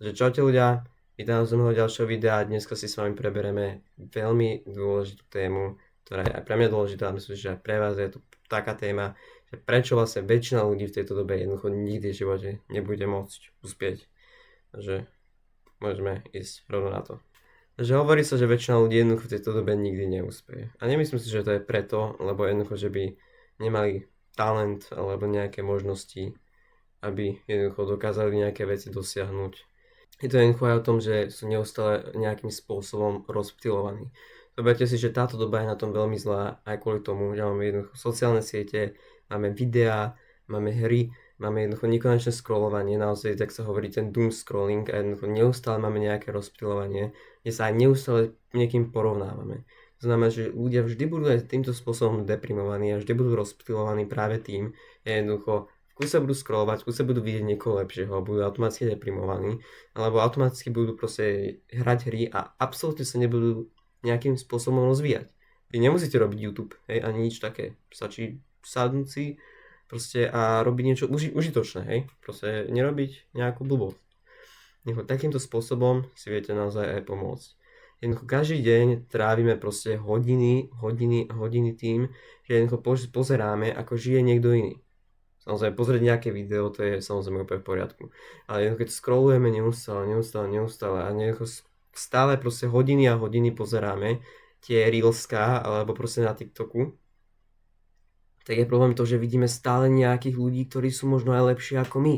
Takže čaute ľudia, vítam z môjho ďalšieho videa a dneska si s vami prebereme veľmi dôležitú tému, ktorá je aj pre mňa dôležitá a myslím, že aj pre vás je to taká téma, že prečo vlastne väčšina ľudí v tejto dobe jednoducho nikdy v živote nebude môcť uspieť. Takže môžeme ísť rovno na to. Takže hovorí sa, že väčšina ľudí jednoducho v tejto dobe nikdy neúspeje. A nemyslím si, že to je preto, lebo jednoducho, že by nemali talent alebo nejaké možnosti, aby jednoducho dokázali nejaké veci dosiahnuť. Je to jednoducho aj o tom, že sú neustále nejakým spôsobom rozptylovaní. Zoberte si, že táto doba je na tom veľmi zlá aj kvôli tomu, že máme jednoducho sociálne siete, máme videá, máme hry, máme jednoducho nekonečné scrollovanie, naozaj tak sa hovorí ten doom scrolling a jednoducho neustále máme nejaké rozptýlovanie, kde sa aj neustále niekým porovnávame. To znamená, že ľudia vždy budú aj týmto spôsobom deprimovaní a vždy budú rozptýlovaní práve tým, že jednoducho v kuse budú scrollovať, v kuse budú vidieť niekoho lepšieho a budú automaticky deprimovaní, alebo automaticky budú proste hrať hry a absolútne sa nebudú nejakým spôsobom rozvíjať. Vy nemusíte robiť YouTube, hej, ani nič také. Stačí sadnúť si proste a robiť niečo užitočné, hej. Proste nerobiť nejakú blbosť. Takýmto spôsobom si viete naozaj aj pomôcť. Jednoducho každý deň trávime proste hodiny tým, že jednoducho pozeráme, ako žije niekto iný. Samozrejme, pozrieť nejaké video, to je samozrejme úplne v poriadku. Ale jednoducho, keď scrollujeme neustále a jednoducho stále proste hodiny a hodiny pozeráme tie reelská alebo proste na TikToku, tak je problém to, že vidíme stále nejakých ľudí, ktorí sú možno aj lepší ako my.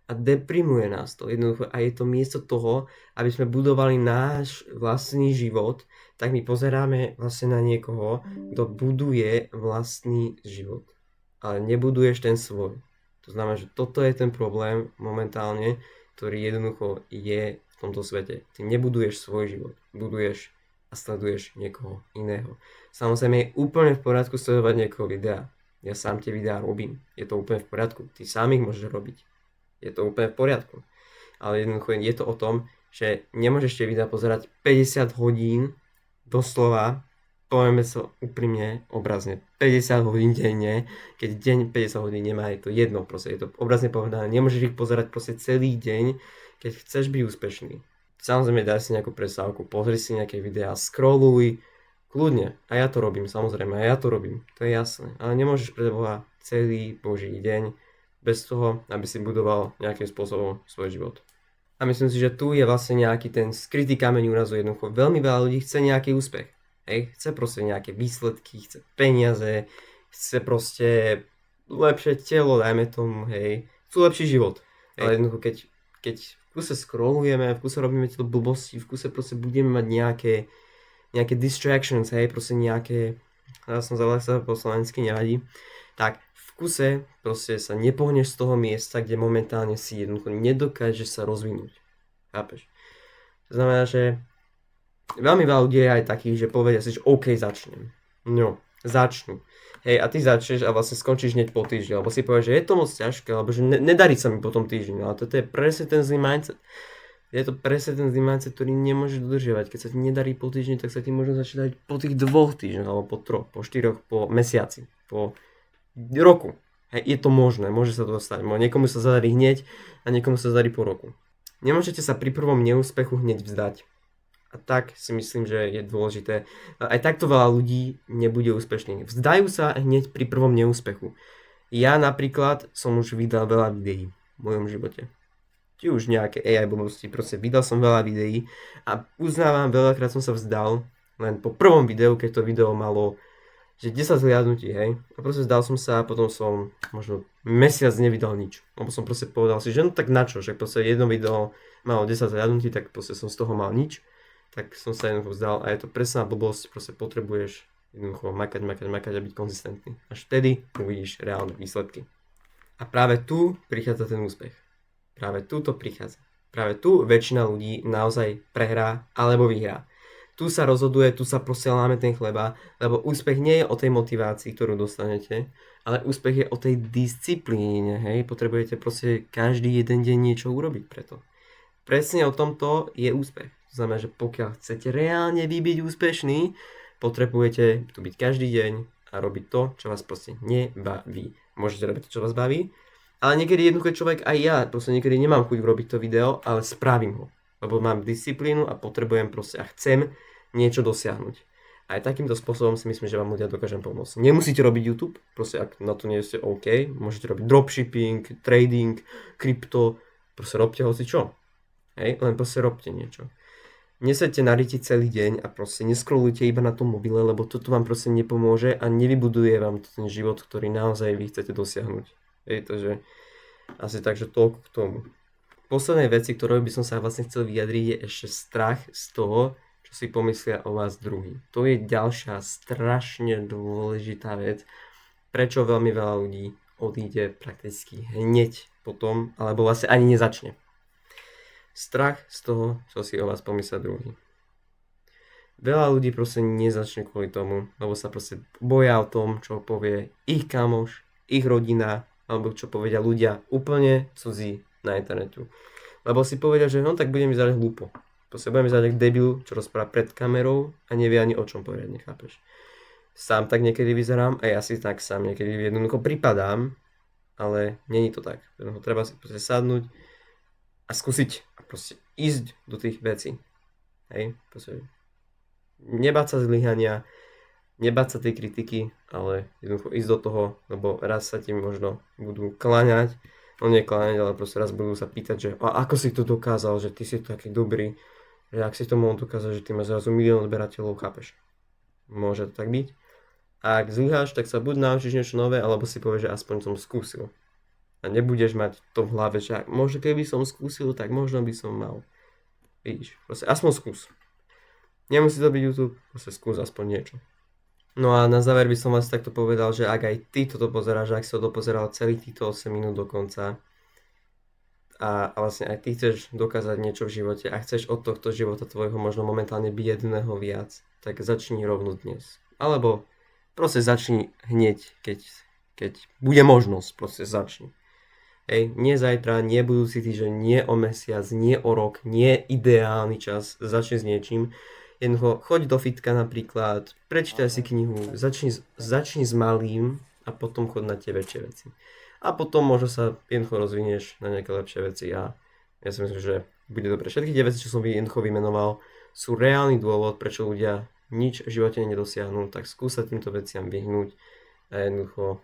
A deprimuje nás to jednoducho a je to miesto toho, aby sme budovali náš vlastný život, tak my pozeráme vlastne na niekoho, kto buduje vlastný život. Ale nebuduješ ten svoj. To znamená, že toto je ten problém momentálne, ktorý jednoducho je v tomto svete. Ty nebuduješ svoj život, buduješ a sleduješ niekoho iného. Samozrejme je úplne v poriadku sledovať niekoho videa. Ja sám tie videá robím. Je to úplne v poriadku. Ty sám ich môžeš robiť. Je to úplne v poriadku. Ale jednoducho je to o tom, že nemôžeš tie videá pozerať 50 hodín doslova, povieme sa úprimne, obrazne, 50 hodín denne, keď deň 50 hodín nemá, je to jedno, proste je to obrazne povedané, nemôžeš ich pozerať proste celý deň, keď chceš byť úspešný. Samozrejme daj si nejakú prestávku, pozri si nejaké videá, scrolluj, kľudne, a ja to robím, samozrejme, a ja to robím, to je jasné, ale nemôžeš pre Boha celý Boží deň bez toho, aby si budoval nejakým spôsobom svoj život. A myslím si, že tu je vlastne nejaký ten skrytý kameň úrazu jednoducho. Veľmi veľa ľudí chce nejaký úspech. Hej, chce proste nejaké výsledky, chce peniaze, chce proste lepšie telo, dajme tomu, hej. Chcú lepší život. Hej. Ale jednoducho, keď v kuse scrollujeme, v kuse robíme tieto blbosti, v kuse proste budeme mať nejaké distractions, hej, proste nejaké, ja som sa po slovensky nevadí, tak v kuse proste sa nepohneš z toho miesta, kde momentálne si jednoducho nedokážeš sa rozvinúť. Chápeš? To znamená, že veľmi veľa ľudí je aj takých, že povedia si, že OK, začnem. No, začnú. Hej, a ty začneš a vlastne skončíš hneď po týždni, alebo si povieš, že je to moc ťažké, alebo že nedarí sa mi po tom týždni, ale toto je presne ten zlý mindset. Je to presne ten zlý mindset, ktorý nemôžeš dodržiavať. Keď sa ti nedarí po týždni, tak sa ti možno začať dať po tých 2 týždňoch, alebo po 3, po 4, po mesiaci, po roku. Hej, je to možné, môže sa to stať. Niekomu sa zadarí hneď a niekomu sa zadarí po roku. Nemôžete sa pri prvom neúspechu hneď vzdať. A tak si myslím, že je dôležité. Aj takto veľa ľudí nebude úspešných. Vzdajú sa hneď pri prvom neúspechu. Ja napríklad som už vydal veľa videí v mojom živote. Či už nejaké AI blbosti, proste vydal som veľa videí a uznávam, veľakrát som sa vzdal len po prvom videu, keď to video malo že 10 zhliadnutí, hej. A proste vzdal som sa a potom som možno mesiac nevydal nič. Lebo som proste povedal si, že no tak na čo, že proste jedno video malo 10 zhliadnutí, tak proste som z toho mal nič. Tak som sa jednoducho vzdal a je to presná blbosť, proste potrebuješ jednoducho makať a byť konzistentný. Až vtedy uvidíš reálne výsledky. A práve tu prichádza ten úspech. Práve tu to prichádza. Práve tu väčšina ľudí naozaj prehrá alebo vyhrá. Tu sa rozhoduje, tu sa proste láme ten chleba, lebo úspech nie je o tej motivácii, ktorú dostanete, ale úspech je o tej disciplíne, hej. Potrebujete proste každý jeden deň niečo urobiť preto. Presne o tomto je úspech. To znamená, že pokiaľ chcete reálne byť úspešný, potrebujete tu byť každý deň a robiť to, čo vás proste nebaví. Môžete robiť to, čo vás baví, Ale niekedy jednoducho človek, aj ja, proste niekedy nemám chuť urobiť to video, ale spravím ho. Lebo mám disciplínu a potrebujem proste a chcem niečo dosiahnuť. Aj takýmto spôsobom si myslím, že vám ľudia dokážem pomôcť. Nemusíte robiť YouTube, proste ak na to nie ste OK, môžete robiť dropshipping, trading, krypto, proste robte hoci čo. Hej, len proste robte niečo. Nesedte na riti celý deň a proste neskrolujte iba na tom mobile, lebo toto vám proste nepomôže a nevybuduje vám ten život, ktorý naozaj vy chcete dosiahnuť. Hej, takže asi takže toľko k tomu. Poslednej veci, ktorou by som sa vlastne chcel vyjadriť, je ešte strach z toho, čo si pomyslia o vás druhý. To je ďalšia strašne dôležitá vec, prečo veľmi veľa ľudí odíde prakticky hneď potom, alebo vlastne ani nezačne. Strach z toho, čo si o vás pomyslia druhý. Veľa ľudí proste nezačne kvôli tomu, lebo sa proste boja o tom, čo povie ich kamoš, ich rodina, alebo čo povedia ľudia úplne cudzí na internetu. Lebo si povedia, že no tak budem vyzerať hlúpo. Proste budem vyzerať ako debil, čo rozpráva pred kamerou a nevie ani o čom poriadne, chápeš. Sám tak niekedy vyzerám a ja si tak sám niekedy jednoducho pripadám, ale není to tak. Treba si proste sadnúť a skúsiť a proste ísť do tých vecí. Hej, proste nebáť sa zlyhania, nebáť sa tej kritiky, ale jednoducho ísť do toho, lebo raz sa ti možno budú kláňať, no nie kláňať, ale proste raz budú sa pýtať, že a ako si to dokázal, že ty si taký dobrý, že ak si to mohol dokázať, že ty máš zrazu 1 000 000 odberateľov, chápeš? Môže to tak byť. A ak zlyháš, tak sa buď naučíš niečo nové, alebo si povieš, že aspoň som skúsil. A nebudeš mať to v hlave, že možno keby som skúsil, tak možno by som mal. Vidíš, proste aspoň skús. Nemusí to byť YouTube, proste skús aspoň niečo. No a na záver by som vás takto povedal, že ak aj ty toto pozeráš, ak si to dopozeral celý týchto 8 minút do konca a vlastne aj ty chceš dokázať niečo v živote a chceš od tohto života tvojho možno momentálne byť jedného viac, tak začni rovno dnes. Alebo proste začni hneď, keď bude možnosť, proste začni. Hej, nie zajtra, nie budúci týždeň, nie o mesiac, nie o rok, nie ideálny čas, začni s niečím. Jednoducho, choď do fitka napríklad, prečítaj si knihu, začni s malým a potom choď na tie väčšie veci. A potom možno sa jednoducho rozvinieš na nejaké lepšie veci a ja si myslím, že bude dobre. Všetky tie veci, čo som jednoducho vymenoval, sú reálny dôvod, prečo ľudia nič v živote nedosiahnu, tak skús sa týmto veciam vyhnúť a jednoducho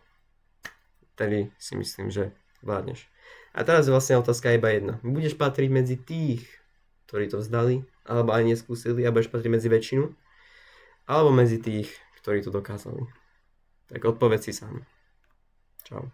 tedy si myslím, že vládneš. A teraz je vlastne otázka iba jedna. Budeš patriť medzi tých, ktorí to vzdali, alebo aj neskúsili a budeš patriť medzi väčšinu, alebo medzi tých, ktorí to dokázali. Tak odpovedz si sám. Čau.